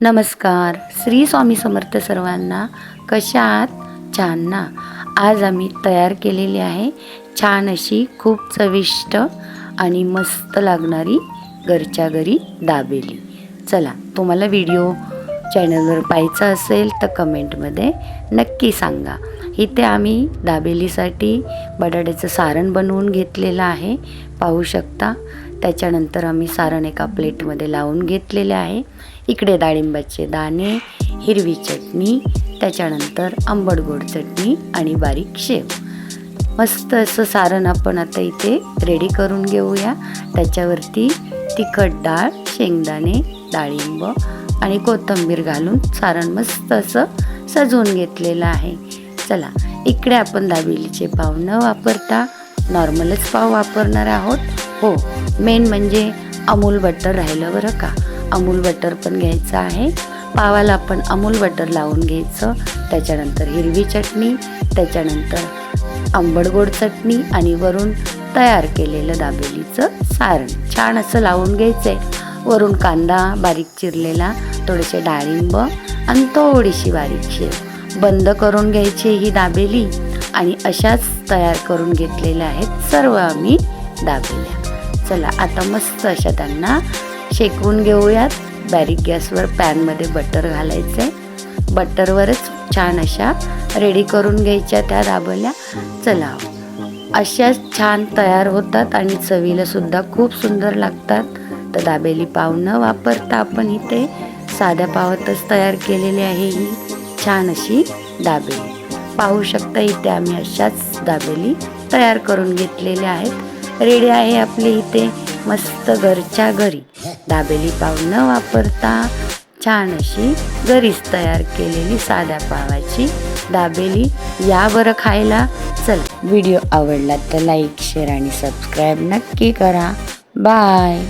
नमस्कार. श्री स्वामी समर्थ सर्वांना. कशा आहात? छान ना. आज आम्ही तयार केलेली आहे छान अशी खूप चविष्ट आणि मस्त लागणारी घरच्या घरी दाबेली. चला, तुम्हाला व्हिडिओ चॅनलवर पाहायचा असेल तर कमेंटमध्ये नक्की सांगा. इथे आम्ही दाबेलीसाठी बटाट्याचं सारण बनवून घेतलेलं आहे, पाहू शकता. त्याच्यानंतर आम्ही सारण एका प्लेटमध्ये लावून घेतलेले आहे. इकडे डाळिंबाचे दाणे, हिरवी चटणी, त्याच्यानंतर आंबट गोड चटणी आणि बारीक शेव. मस्त असं सारण आपण आता इथे रेडी करून घेऊया. त्याच्यावरती तिखट डाळ, शेंगदाणे, डाळिंब आणि कोथिंबीर घालून सारण मस्त असं सजवून घेतलेलं आहे. चला, इकडे आपण दाबेलीचे पाव न वापरता नॉर्मलच पाव वापरणार आहोत. हो, मेन म्हणजे अमूल बटर राहिलं बरं का. अमूल बटर पण घ्यायचं आहे. पावाला आपण अमूल बटर लावून घ्यायचं. त्याच्यानंतर हिरवी चटणी, त्याच्यानंतर आंबट गोड चटणी आणि वरून तयार केलेलं दाबेलीचं सारण छान असं लावून घ्यायचं आहे. वरून कांदा बारीक चिरलेला, थोडेसे डाळिंब आणि थोडीशी बारीक शेव. बंद करून घ्यायची ही दाबेली आणि अशाच तयार करून घेतलेल्या आहेत सर्व आम्ही दाबेल्या. चला, आता मस्त अशा त्यांना शेकवून घेऊयात. बारीक गॅसवर पॅनमध्ये बटर घालायचं आहे. बटरवरच छान अशा रेडी करून घ्यायच्या त्या दाबेल्या. चला, अशा छान तयार होतात आणि चवीला सुद्धा खूप सुंदर लागतात. तर दाबेली पाव न वापरता आपण इथे साध्या पावातच तयार केलेली आहे ही छान अशी दाबेली. पाहू शकता, इथे आम्ही अशाच दाबेली तयार करून घेतलेल्या आहेत. रेडी आहे आपली इथे मस्त घरच्या घरी दाबेली पाव न वापरता छान अशी घरीच तयार केलेली साध्या पावाची दाबेली. या बरं खायला. चल, व्हिडिओ आवडला तर लाईक, शेअर आणि सबस्क्राईब नक्की करा. बाय.